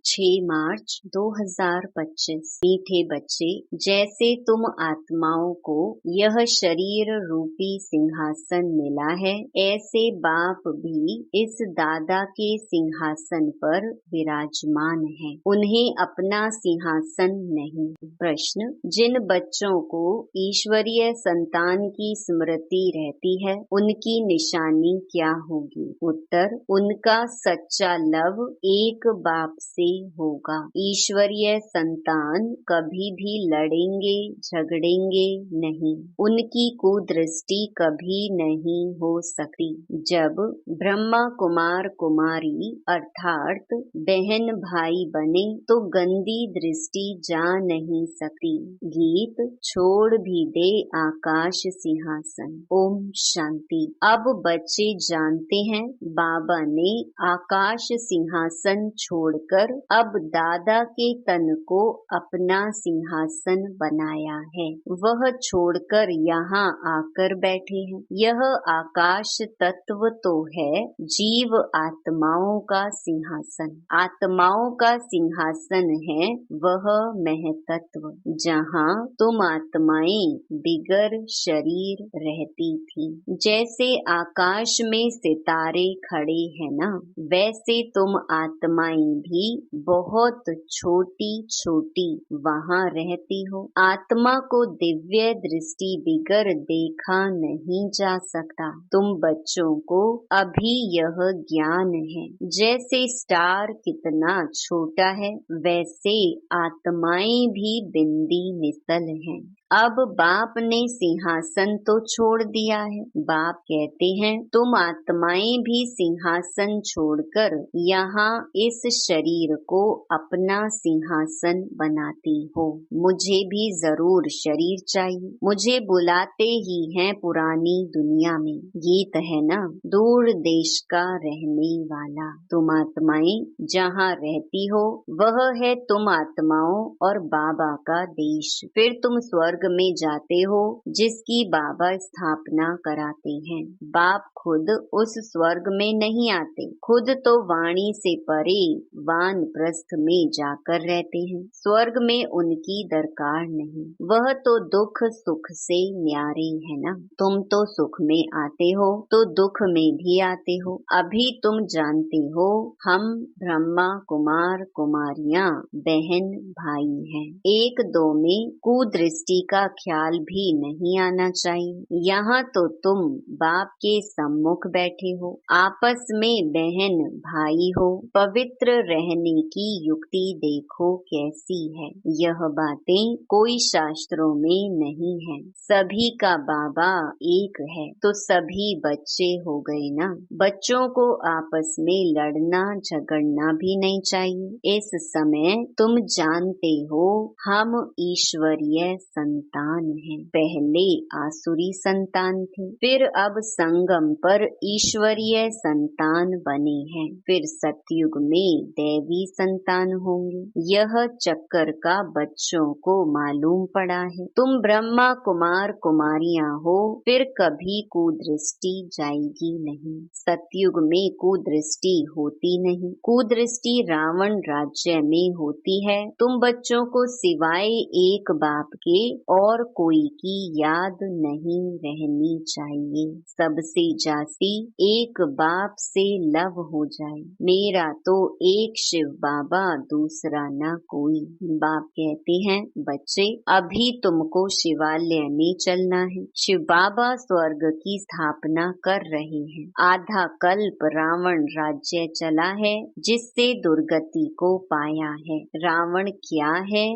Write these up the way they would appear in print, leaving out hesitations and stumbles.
6 मार्च 2025। मीठे बच्चे, जैसे तुम आत्माओं को यह शरीर रूपी सिंहासन मिला है, ऐसे बाप भी इस दादा के सिंहासन पर विराजमान है। उन्हें अपना सिंहासन नहीं। प्रश्न: जिन बच्चों को ईश्वरीय संतान की स्मृति रहती है, उनकी निशानी क्या होगी? उत्तर: उनका सच्चा लव एक बाप से होगा। ईश्वरीय संतान कभी भी लड़ेंगे झगड़ेंगे नहीं। उनकी कुदृष्टि कभी नहीं हो सकती। जब ब्रह्मा कुमार कुमारी अर्थात बहन भाई बने तो गंदी दृष्टि जा नहीं सकती। गीत: छोड़ भी दे आकाश सिंहासन। ओम शांति। अब बच्चे जानते हैं, बाबा ने आकाश सिंहासन छोड़कर अब दादा के तन को अपना सिंहासन बनाया है। वह छोड़कर यहाँ आकर बैठे हैं। यह आकाश तत्व तो है जीव आत्माओं का सिंहासन। आत्माओं का सिंहासन है वह महतत्व, जहाँ तुम आत्माएं बिगर शरीर रहती थी। जैसे आकाश में सितारे खड़े हैं ना, वैसे तुम आत्माएं भी बहुत छोटी छोटी वहाँ रहती हो। आत्मा को दिव्य दृष्टि बिगर देखा नहीं जा सकता। तुम बच्चों को अभी यह ज्ञान है। जैसे स्टार कितना छोटा है, वैसे आत्माएं भी बिंदी मिसल हैं। अब बाप ने सिंहासन तो छोड़ दिया है। बाप कहते हैं, तुम आत्माएं भी सिंहासन छोड़कर यहाँ इस शरीर को अपना सिंहासन बनाती हो। मुझे भी जरूर शरीर चाहिए। मुझे बुलाते ही हैं पुरानी दुनिया में। गीत है ना, दूर देश का रहने वाला। तुम आत्माएं जहाँ रहती हो वह है तुम आत्माओं और बाबा का देश। फिर तुम स्वर्ग में जाते हो जिसकी बाबा स्थापना कराते हैं। बाप खुद उस स्वर्ग में नहीं आते। खुद तो वाणी से परे वानप्रस्थ में जाकर रहते हैं। स्वर्ग में उनकी दरकार नहीं। वह तो दुख सुख से न्यारे है ना। तुम तो सुख में आते हो तो दुख में भी आते हो। अभी तुम जानते हो हम ब्रह्मा कुमार कुमारियां बहन भाई हैं। एक दो में कुदृष्टि का ख्याल भी नहीं आना चाहिए। यहाँ तो तुम बाप के सम्मुख बैठे हो, आपस में बहन भाई हो। पवित्र रहने की युक्ति देखो कैसी है। यह बातें कोई शास्त्रों में नहीं है। सभी का बाबा एक है तो सभी बच्चे हो गए ना। बच्चों को आपस में लड़ना झगड़ना भी नहीं चाहिए। इस समय तुम जानते हो हम ईश्वरीय संतान हैं। पहले आसुरी संतान थे, फिर अब संगम पर ईश्वरीय संतान बने हैं। फिर सतयुग में दैवी संतान होंगे। यह चक्कर का बच्चों को मालूम पड़ा है। तुम ब्रह्मा कुमार कुमारियां हो, फिर कभी कुदृष्टि जाएगी नहीं। सतयुग में कुदृष्टि होती नहीं। कुदृष्टि रावण राज्य में होती है। तुम बच्चों को सिवाय एक बाप के और कोई की याद नहीं रहनी चाहिए। सबसे जासी एक बाप से लव हो जाए। मेरा तो एक शिव बाबा, दूसरा न कोई। बाप कहते हैं, बच्चे अभी तुमको शिवालय में चलना है। शिव बाबा स्वर्ग की स्थापना कर रहे हैं। आधा कल्प रावण राज्य चला है जिससे दुर्गति को पाया है। रावण क्या है,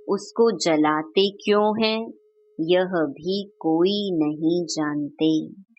उसको जलाते क्यों हैं, यह भी कोई नहीं जानते।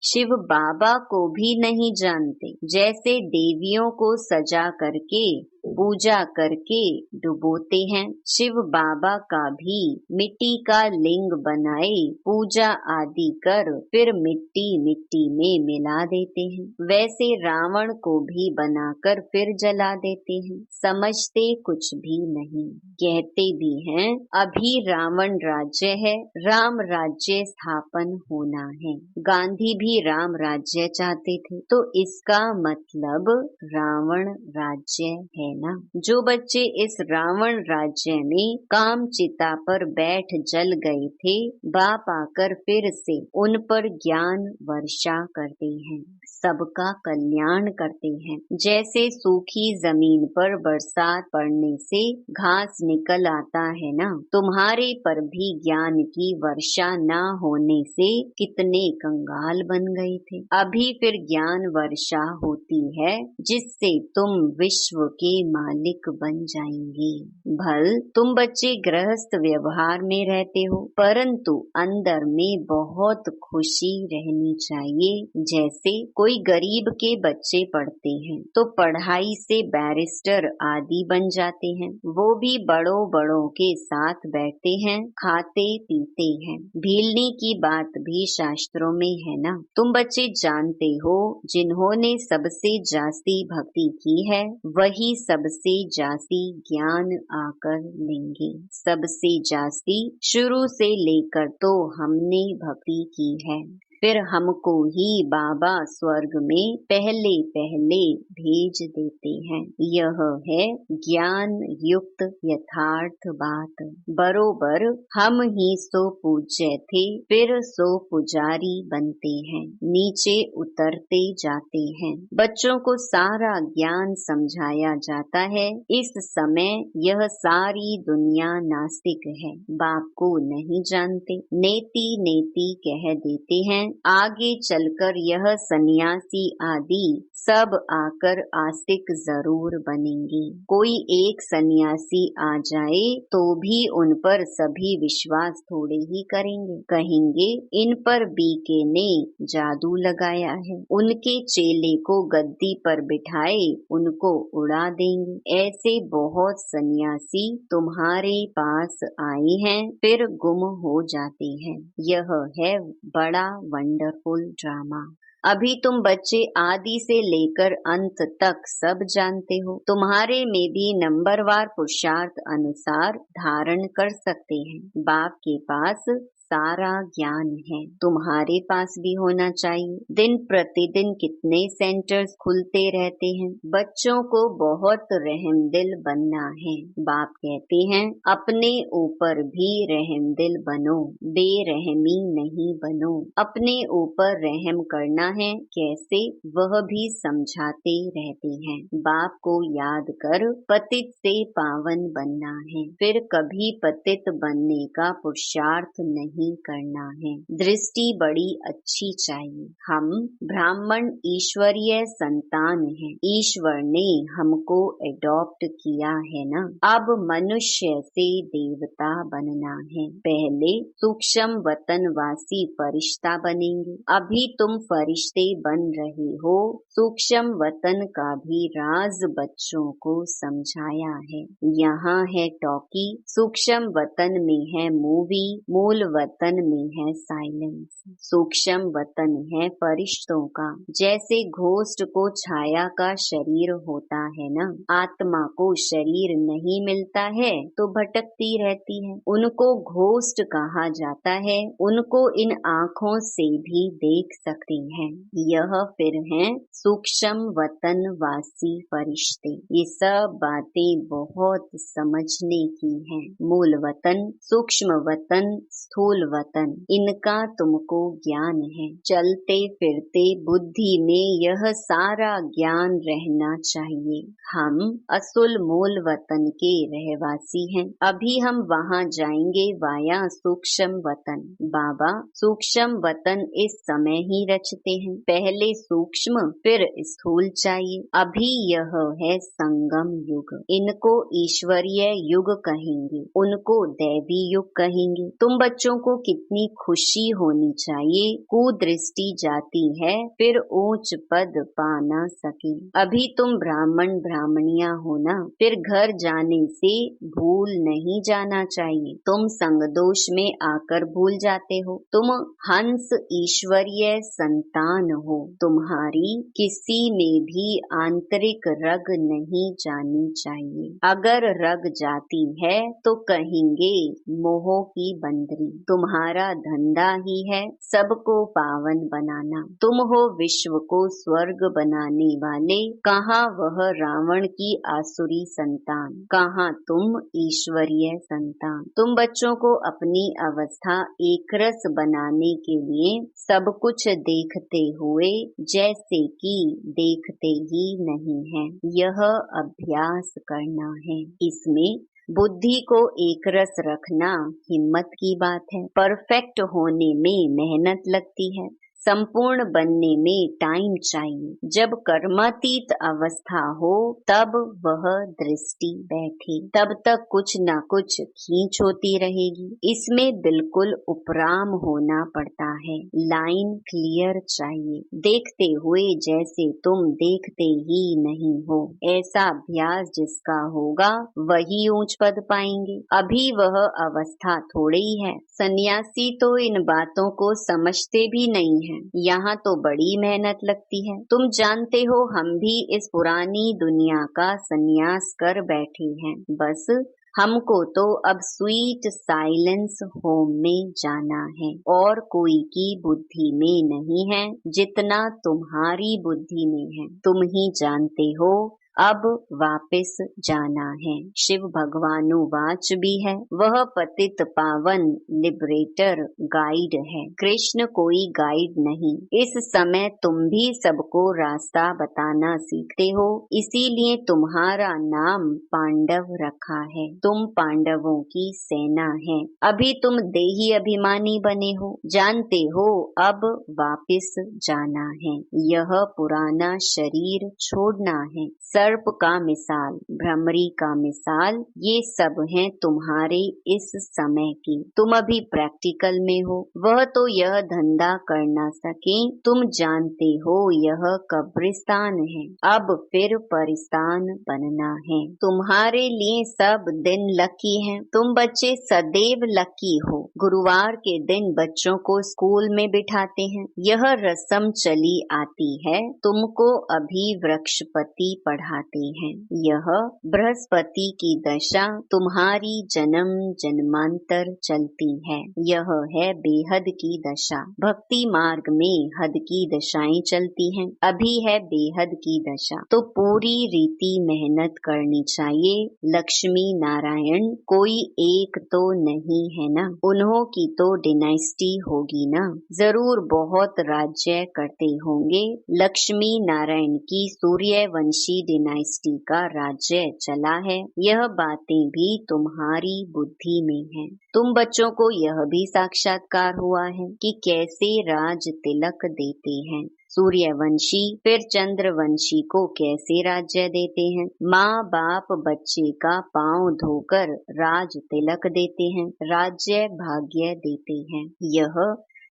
शिव बाबा को भी नहीं जानते। जैसे देवियों को सजा करके पूजा करके डुबोते हैं, शिव बाबा का भी मिट्टी का लिंग बनाए पूजा आदि कर फिर मिट्टी मिट्टी में मिला देते हैं। वैसे रावण को भी बनाकर फिर जला देते हैं। समझते कुछ भी नहीं। कहते भी हैं अभी रावण राज्य है, राम राज्य स्थापन होना है। गांधी भी भी राम राज्य चाहते थे, तो इसका मतलब रावण राज्य है ना। जो बच्चे इस रावण राज्य में काम चिता पर बैठ जल गए थे, बाप आकर फिर से उन पर ज्ञान वर्षा करते हैं, सबका कल्याण करते हैं। जैसे सूखी जमीन पर बरसात पड़ने से घास निकल आता है ना, तुम्हारे पर भी ज्ञान की वर्षा न होने से कितने कंगाल बन गए थे। अभी फिर ज्ञान वर्षा होती है जिससे तुम विश्व के मालिक बन जाएंगे। भल तुम बच्चे गृहस्थ व्यवहार में रहते हो, परंतु अंदर में बहुत खुशी रहनी चाहिए। जैसे कोई गरीब के बच्चे पढ़ते हैं तो पढ़ाई से बैरिस्टर आदि बन जाते हैं, वो भी बड़ों बड़ों के साथ बैठते हैं, खाते पीते हैं। भीलने की बात भी शास्त्रों में है ना। तुम बच्चे जानते हो, जिन्होंने सबसे जास्ती भक्ति की है वही सबसे जास्ती ज्ञान आकर लेंगे। सबसे जास्ती शुरू से लेकर तो हमने भक्ति की है, फिर हमको ही बाबा स्वर्ग में पहले पहले भेज देते हैं। यह है ज्ञान युक्त यथार्थ बात। बरोबर हम ही सो पूज्य थे, फिर सो पुजारी बनते हैं, नीचे उतरते जाते हैं। बच्चों को सारा ज्ञान समझाया जाता है। इस समय यह सारी दुनिया नास्तिक है, बाप को नहीं जानते, नेति नेति कह देते हैं। आगे चलकर यह सन्यासी आदि सब आकर आस्तिक जरूर बनेंगे। कोई एक सन्यासी आ जाए तो भी उन पर सभी विश्वास थोड़े ही करेंगे, कहेंगे इन पर बीके ने जादू लगाया है, उनके चेले को गद्दी पर बिठाए उनको उड़ा देंगे। ऐसे बहुत सन्यासी तुम्हारे पास आए हैं, फिर गुम हो जाते हैं। यह है बड़ा वंडरफुल ड्रामा। अभी तुम बच्चे आदि से लेकर अंत तक सब जानते हो। तुम्हारे में भी नंबरवार पुरुषार्थ अनुसार धारण कर सकते हैं। बाप के पास सारा ज्ञान है, तुम्हारे पास भी होना चाहिए। दिन प्रतिदिन कितने सेंटर्स खुलते रहते हैं। बच्चों को बहुत रहमदिल बनना है। बाप कहते हैं अपने ऊपर भी रहमदिल बनो, बेरहमी नहीं बनो। अपने ऊपर रहम करना है, कैसे वह भी समझाते रहते हैं। बाप को याद कर पतित से पावन बनना है, फिर कभी पतित बनने का पुरुषार्थ नहीं करना है। दृष्टि बड़ी अच्छी चाहिए। हम ब्राह्मण ईश्वरीय संतान हैं, ईश्वर ने हमको एडॉप्ट किया है ना। अब मनुष्य से देवता बनना है। पहले सूक्ष्म वतनवासी फरिश्ता बनेंगे। अभी तुम फरिश्ते बन रहे हो। सूक्ष्म वतन का भी राज बच्चों को समझाया है। यहाँ है टॉकी, सूक्ष्म वतन में है मूवी, मूल वतन में है साइलेंस। सूक्ष्म वतन है फरिश्तों का। जैसे घोस्ट को छाया का शरीर होता है ना, आत्मा को शरीर नहीं मिलता है तो भटकती रहती है, उनको घोस्ट कहा जाता है। उनको इन आँखों से भी देख सकते हैं। यह फिर हैं सूक्ष्म वतन वासी फरिश्ते। ये सब बातें बहुत समझने की हैं। मूल वतन, सूक्ष्म वतन, स्थूल वतन, इनका तुमको ज्ञान है। चलते फिरते बुद्धि में यह सारा ज्ञान रहना चाहिए। हम असुल मूल वतन के रहवासी हैं। अभी हम वहाँ जाएंगे वाया सूक्ष्म वतन। बाबा सूक्ष्म वतन इस समय ही रचते हैं। पहले सूक्ष्म फिर स्थूल चाहिए। अभी यह है संगम युग। इनको ईश्वरीय युग कहेंगे, उनको दैवी युग कहेंगे। तुम बच्चों को कितनी खुशी होनी चाहिए। कुदृष्टि जाती है फिर ऊंच पद पा ना सके। अभी तुम ब्राह्मण ब्राह्मणियां हो ना, फिर घर जाने से भूल नहीं जाना चाहिए। तुम संग दोष में आकर भूल जाते हो। तुम हंस ईश्वरीय संतान हो। तुम्हारी किसी में भी आंतरिक रग नहीं जानी चाहिए। अगर रग जाती है तो कहेंगे मोह की बंदरी। तुम्हारा धंधा ही है सबको पावन बनाना। तुम हो विश्व को स्वर्ग बनाने वाले, कहाँ वह रावण की आसुरी संतान, कहाँ तुम ईश्वरीय संतान। तुम बच्चों को अपनी अवस्था एकरस बनाने के लिए सब कुछ देखते हुए जैसे कि देखते ही नहीं है, यह अभ्यास करना है। इसमें बुद्धि को एकरस रखना हिम्मत की बात है। परफेक्ट होने में मेहनत लगती है, संपूर्ण बनने में टाइम चाहिए। जब कर्मातीत अवस्था हो तब वह दृष्टि बैठे, तब तक कुछ न कुछ खींच होती रहेगी। इसमें बिल्कुल उपराम होना पड़ता है, लाइन क्लियर चाहिए, देखते हुए जैसे तुम देखते ही नहीं हो। ऐसा अभ्यास जिसका होगा वही ऊंच पद पाएंगे। अभी वह अवस्था थोड़ी है। सन्यासी तो इन बातों को समझते भी नहीं है। यहाँ तो बड़ी मेहनत लगती है। तुम जानते हो हम भी इस पुरानी दुनिया का संन्यास कर बैठे हैं। बस हमको तो अब स्वीट साइलेंस होम में जाना है, और कोई की बुद्धि में नहीं है जितना तुम्हारी बुद्धि में है। तुम ही जानते हो अब वापस जाना है। शिव भगवानुवाच भी है, वह पतित पावन लिबरेटर गाइड है। कृष्ण कोई गाइड नहीं। इस समय तुम भी सबको रास्ता बताना सीखते हो, इसीलिए तुम्हारा नाम पांडव रखा है। तुम पांडवों की सेना है। अभी तुम देही अभिमानी बने हो, जानते हो अब वापस जाना है। यह पुराना शरीर छोड़ना है। सर्प का मिसाल, भ्रमरी का मिसाल, ये सब हैं तुम्हारे इस समय की। तुम अभी प्रैक्टिकल में हो, वह तो यह धंधा कर ना सके। तुम जानते हो यह कब्रिस्तान है, अब फिर परिस्तान बनना है। तुम्हारे लिए सब दिन लकी हैं। तुम बच्चे सदैव लकी हो। गुरुवार के दिन बच्चों को स्कूल में बिठाते हैं। यह रस्म चली आती है। तुमको अभी वृक्षपति पढ़ाते हैं। यह बृहस्पति की दशा तुम्हारी जन्म जन्मांतर चलती है। यह है बेहद की दशा। भक्ति मार्ग में हद की दशाएं चलती हैं। अभी है बेहद की दशा, तो पूरी रीति मेहनत करनी चाहिए। लक्ष्मी नारायण कोई एक तो नहीं है ना, उन्हों की तो डिनाइस्टी होगी ना, जरूर बहुत राज्य करते होंगे। लक्ष्मी नारायण की सूर्यवंशी डिनाइस्टी का राज्य चला है। यह बातें भी तुम्हारी बुद्धि में है। तुम बच्चों को यह भी साक्षात्कार हुआ है कि कैसे राज तिलक देते हैं। सूर्यवंशी फिर चंद्रवंशी को कैसे राज्य देते हैं। माँ बाप बच्चे का पांव धोकर राज तिलक देते हैं, राज्य भाग्य देते हैं। यह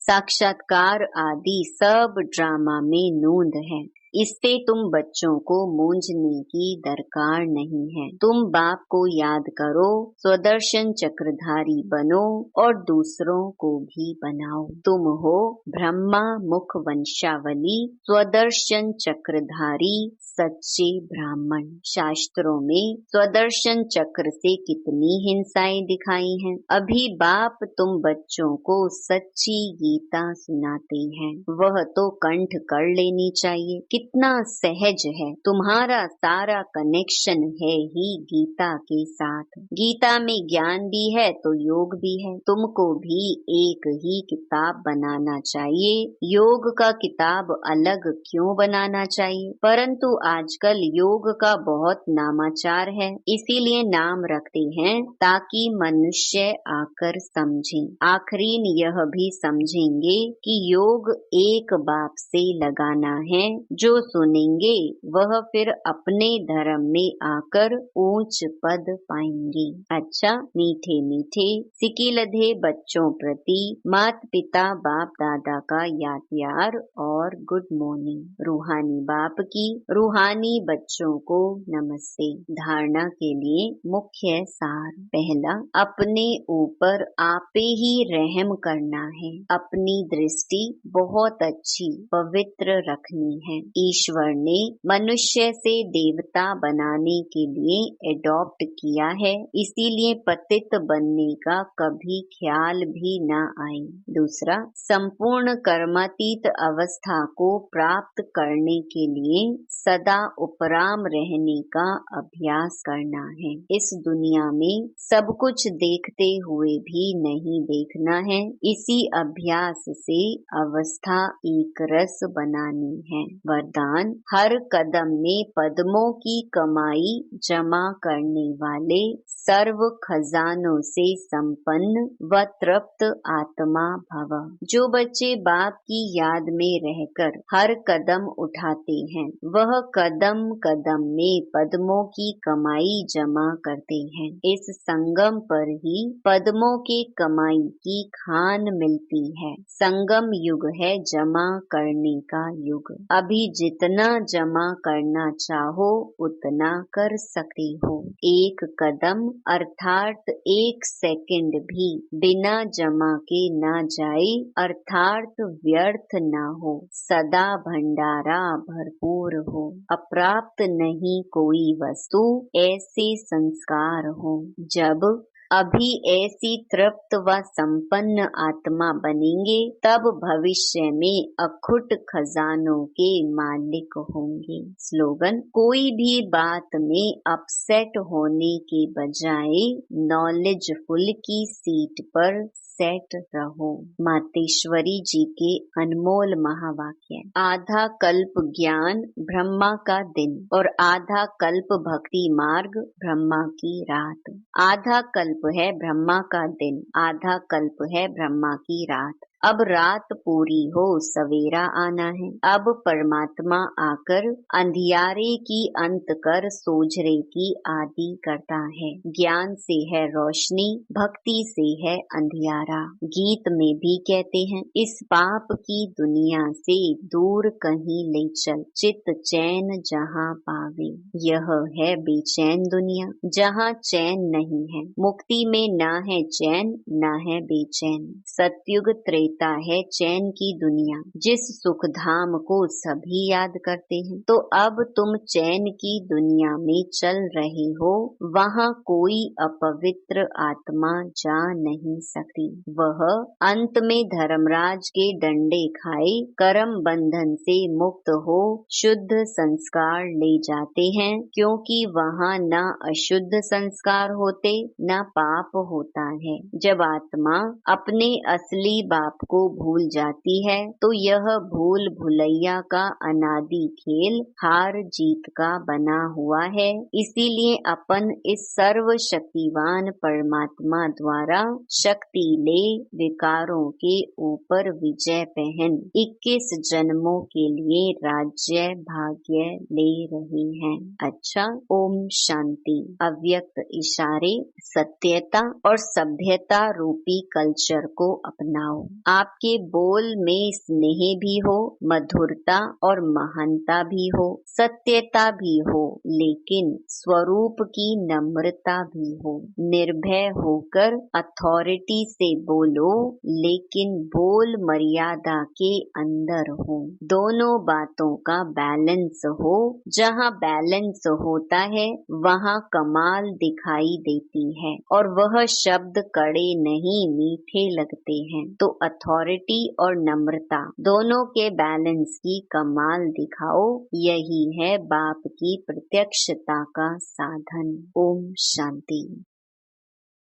साक्षात्कार आदि सब ड्रामा में नूंद है। इससे तुम बच्चों को मूंझने की दरकार नहीं है। तुम बाप को याद करो, स्वदर्शन चक्रधारी बनो और दूसरों को भी बनाओ। तुम हो ब्रह्मा मुख वंशावली, स्वदर्शन चक्रधारी सच्चे ब्राह्मण। शास्त्रों में स्वदर्शन चक्र से कितनी हिंसाएं दिखाई हैं। अभी बाप तुम बच्चों को सच्ची गीता सुनाते हैं, वह तो कंठ कर लेनी चाहिए। कितना सहज है। तुम्हारा सारा कनेक्शन है ही गीता के साथ। गीता में ज्ञान भी है तो योग भी है। तुमको भी एक ही किताब बनाना चाहिए। योग का किताब अलग क्यों बनाना चाहिए? परंतु आजकल योग का बहुत नामाचार है, इसीलिए नाम रखते हैं ताकि मनुष्य आकर समझे। आखिरीन यह भी समझेंगे कि योग एक बाप से लगाना है। जो सुनेंगे वह फिर अपने धर्म में आकर ऊंच पद पाएंगे। अच्छा मीठे मीठे सिकिलधे बच्चों प्रति माता पिता बाप दादा का याद प्यार और गुड मॉर्निंग। रूहानी बाप की रूहानी बच्चों को नमस्ते। धारणा के लिए मुख्य सार। पहला, अपने ऊपर आपे ही रहम करना है। अपनी दृष्टि बहुत अच्छी पवित्र रखनी है। ईश्वर ने मनुष्य से देवता बनाने के लिए एडॉप्ट किया है, इसीलिए पतित बनने का कभी ख्याल भी न आए। दूसरा, संपूर्ण कर्मातीत अवस्था को प्राप्त करने के लिए सदा उपराम रहने का अभ्यास करना है। इस दुनिया में सब कुछ देखते हुए भी नहीं देखना है, इसी अभ्यास से अवस्था एक रस बनानी है। वरदान, हर कदम में पद्मों की कमाई जमा करने वाले सर्व खजानों से संपन्न व तृप्त आत्मा भव। जो बच्चे बाप की याद में रहकर हर कदम उठाते हैं, वह कदम कदम में पद्मों की कमाई जमा करते हैं। इस संगम पर ही पद्मों के कमाई की खान मिलती है। संगम युग है जमा करने का युग। अभी जितना जमा करना चाहो उतना कर सकते हो। एक कदम अर्थात एक सेकंड भी बिना जमा के ना जाए, अर्थात व्यर्थ ना हो। सदा भंडारा भरपूर हो। अप्राप्त नहीं कोई वस्तु, ऐसे संस्कार हो। जब अभी ऐसी तृप्त व संपन्न आत्मा बनेंगे, तब भविष्य में अखुट खजानों के मालिक होंगे। स्लोगन, कोई भी बात में अपसेट होने के बजाय नॉलेजफुल की सीट पर सेट रहो। मातेश्वरी जी के अनमोल महावाक्य। आधा कल्प ज्ञान ब्रह्मा का दिन और आधा कल्प भक्ति मार्ग ब्रह्मा की रात। आधा कल्प है ब्रह्मा का दिन, आधा कल्प है ब्रह्मा की रात। अब रात पूरी हो सवेरा आना है। अब परमात्मा आकर अंधियारे की अंत कर सोझरे की आदि करता है। ज्ञान से है रोशनी, भक्ति से है अंधियारा। गीत में भी कहते हैं, इस पाप की दुनिया से दूर कहीं ले चल, चित चैन जहाँ पावे। यह है बेचैन दुनिया, जहाँ चैन नहीं है। मुक्ति में ना है चैन, ना है बेचैन। सतयुग त्रेता है चैन की दुनिया, जिस सुख धाम को सभी याद करते हैं। तो अब तुम चैन की दुनिया में चल रहे हो, वहाँ कोई अपवित्र आत्मा जा नहीं सकती। वह अंत में धर्मराज के डंडे खाए कर्म बंधन से मुक्त हो शुद्ध संस्कार ले जाते हैं, क्योंकि वहाँ न अशुद्ध संस्कार होते न पाप होता है। जब आत्मा अपने असली बाप को भूल जाती है, तो यह भूल भुलैया का अनादि खेल हार जीत का बना हुआ है। इसीलिए अपन इस सर्वशक्तिवान परमात्मा द्वारा शक्ति ले विकारों के ऊपर विजय पहन 21 जन्मों के लिए राज्य भाग्य ले रहे हैं। अच्छा, ओम शांति। अव्यक्त इशारे, सत्यता और सभ्यता रूपी कल्चर को अपनाओ। आपके बोल में स्नेह भी हो, मधुरता और महानता भी हो, सत्यता भी हो, लेकिन स्वरूप की नम्रता भी हो। निर्भय होकर अथॉरिटी से बोलो, लेकिन बोल मर्यादा के अंदर हो। दोनों बातों का बैलेंस हो। जहाँ बैलेंस होता है वहाँ कमाल दिखाई देती है, और वह शब्द कड़े नहीं मीठे लगते हैं। तो अथॉरिटी और नम्रता दोनों के बैलेंस की कमाल दिखाओ। यही है बाप की प्रत्यक्षता का साधन। ओम शांति।